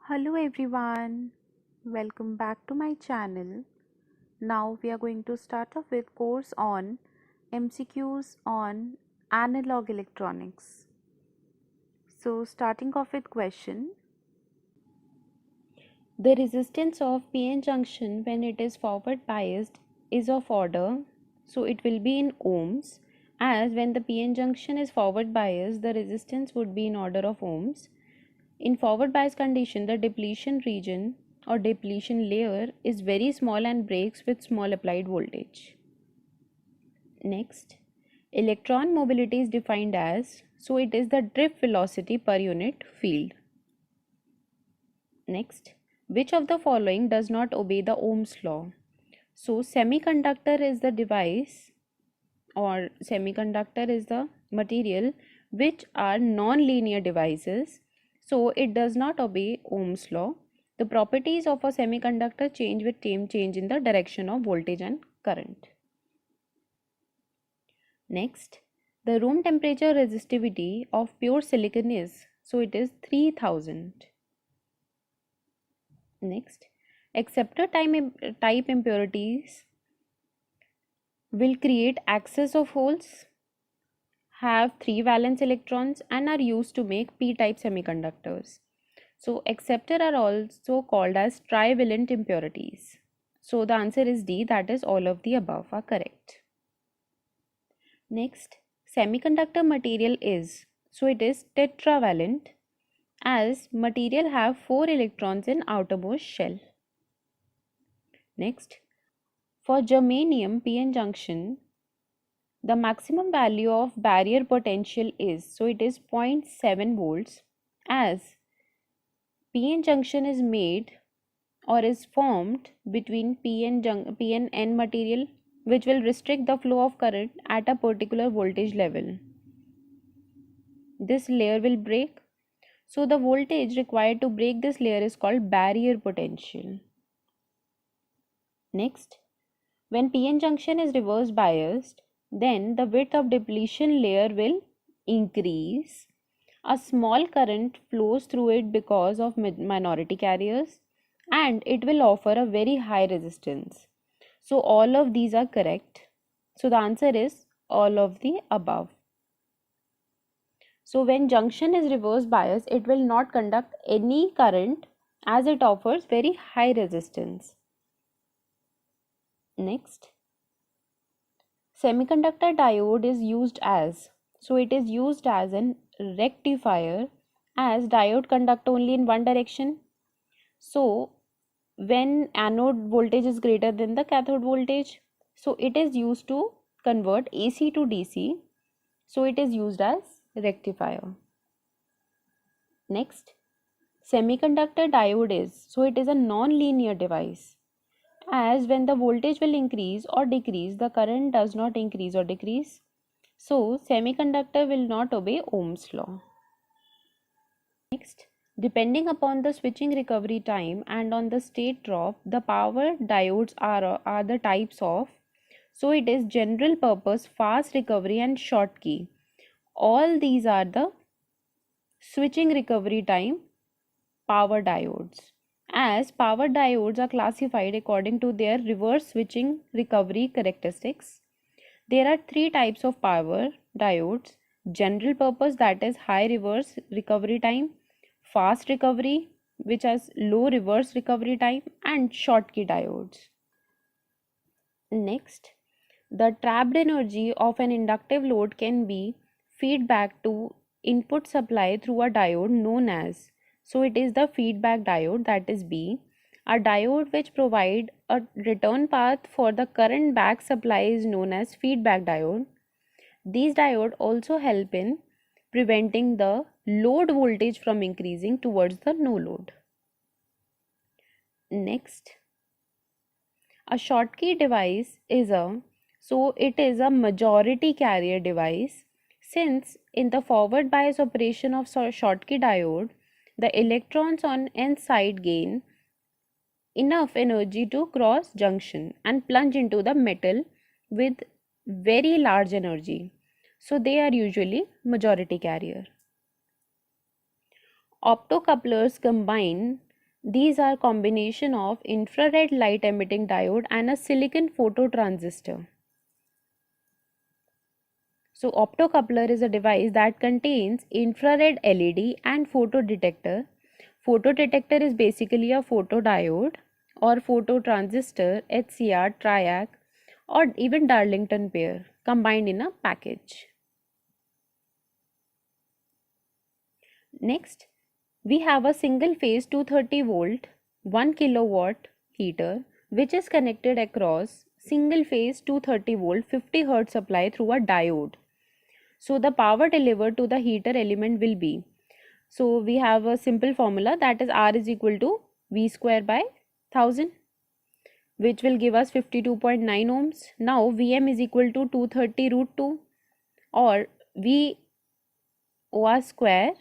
Hello everyone, welcome back to my channel. Now we are going to start off with course on MCQs on analog electronics. So starting off with question. The resistance of PN junction when it is forward biased is of order, so it will be in ohms, as when the PN junction is forward biased the resistance would be in order of ohms. In forward bias condition the depletion region or depletion layer is very small and breaks with small applied voltage. Next, electron mobility is defined as, so it is the drift velocity per unit field. Next, which of the following does not obey the Ohm's law? So, semiconductor is the device or semiconductor is the material which are non-linear devices. So, it does not obey Ohm's law. The properties of a semiconductor change with time change in the direction of voltage and current. Next, the room temperature resistivity of pure silicon is, so it is 3000. Next, acceptor type impurities will create access of holes, have 3 valence electrons and are used to make p-type semiconductors. So acceptor are also called as trivalent impurities. So the answer is D, that is all of the above are correct. Next, semiconductor material is, so it is tetravalent, as material have 4 electrons in outermost shell. Next, for germanium PN junction, the maximum value of barrier potential is, so it is 0.7 volts, as PN junction is made or is formed between PN material which will restrict the flow of current at a particular voltage level. This layer will break. So the voltage required to break this layer is called barrier potential. Next, when PN junction is reverse biased, then the width of depletion layer will increase. A small current flows through it because of minority carriers and it will offer a very high resistance. So all of these are correct. So the answer is all of the above. So when junction is reverse bias, it will not conduct any current as it offers very high resistance. Next, semiconductor diode is used as, so it is used as an rectifier, as diode conduct only in one direction. So when anode voltage is greater than the cathode voltage, so it is used to convert AC to DC, so it is used as rectifier. Next, semiconductor diode is, so it is a non-linear device, as when the voltage will increase or decrease the current does not increase or decrease, so semiconductor will not obey Ohm's law. Next, depending upon the switching recovery time and on the state drop, the power diodes are the types of, so it is general purpose, fast recovery and schottky. All these are the switching recovery time power diodes, as power diodes are classified according to their reverse switching recovery characteristics. There are 3 types of power diodes: general purpose, that is high reverse recovery time; fast recovery, which has low reverse recovery time; and schottky diodes. Next, the trapped energy of an inductive load can be feedback to input supply through a diode known as, so it is the feedback diode, that is B. A diode which provide a return path for the current back supply is known as feedback diode. These diodes also help in preventing the load voltage from increasing towards the no load. Next, a schottky device is it is a majority carrier device, since in the forward bias operation of schottky diode, the electrons on n side gain enough energy to cross junction and plunge into the metal with very large energy. So they are usually majority carrier. Optocouplers combine These are combination of infrared light emitting diode and a silicon phototransistor. So optocoupler is a device that contains infrared LED and photodetector. Photodetector is basically a photodiode or phototransistor, HCR, triac, or even Darlington pair combined in a package. Next, we have a single phase 230 volt 1 kilowatt heater which is connected across single phase 230 volt 50 hertz supply through a diode. So the power delivered to the heater element will be, so we have a simple formula, that is R is equal to V square by 1000, which will give us 52.9 ohms. Now Vm is equal to 230 root 2 or V OR square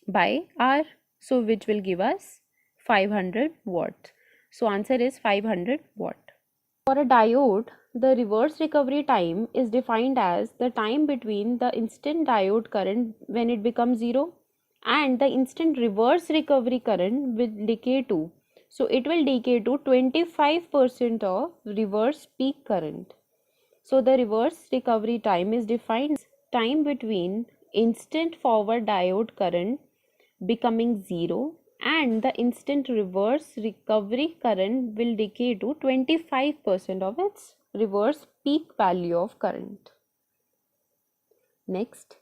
by R, so which will give us 500 watt. So answer is 500 watt. For a diode, the reverse recovery time is defined as the time between the instant diode current when it becomes zero and the instant reverse recovery current will decay to. So it will decay to 25% of reverse peak current. So the reverse recovery time is defined as time between instant forward diode current becoming zero and the instant reverse recovery current will decay to 25% of its reverse peak value of current. Next,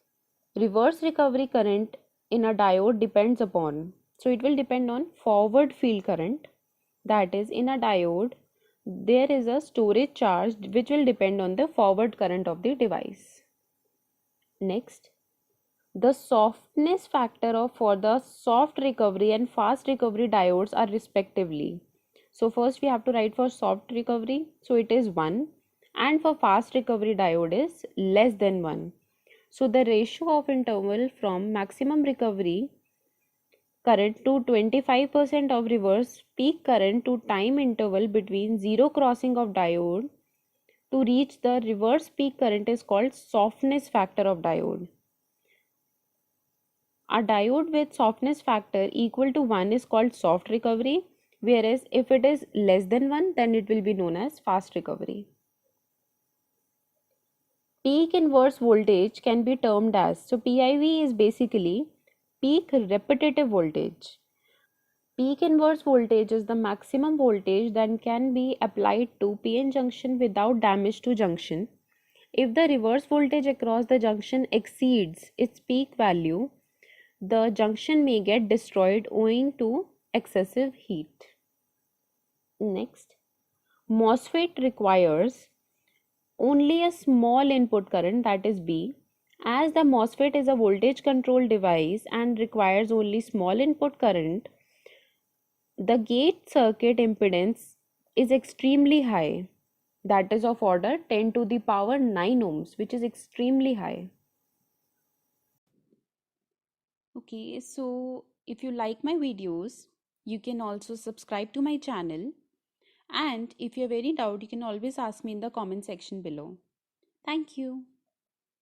reverse recovery current in a diode depends upon, so it will depend on forward field current, that is in a diode there is a storage charge which will depend on the forward current of the device. Next, the softness factor for the soft recovery and fast recovery diodes are respectively. So first we have to write for soft recovery, so it is 1, and for fast recovery diode is less than 1. So the ratio of interval from maximum recovery current to 25% of reverse peak current to time interval between zero crossing of diode to reach the reverse peak current is called softness factor of diode. A diode with softness factor equal to 1 is called soft recovery, whereas if it is less than 1 then it will be known as fast recovery. Peak inverse voltage can be termed as, so PIV is basically peak repetitive voltage. Peak inverse voltage is the maximum voltage that can be applied to PN junction without damage to junction. If the reverse voltage across the junction exceeds its peak value, the junction may get destroyed owing to excessive heat. Next, MOSFET requires only a small input current, that is B. As the MOSFET is a voltage control device and requires only small input current, the gate circuit impedance is extremely high, that is of order 10 to the power 9 ohms, which is extremely high. Okay, so if you like my videos, you can also subscribe to my channel, and if you have any doubt, you can always ask me in the comment section below. Thank you.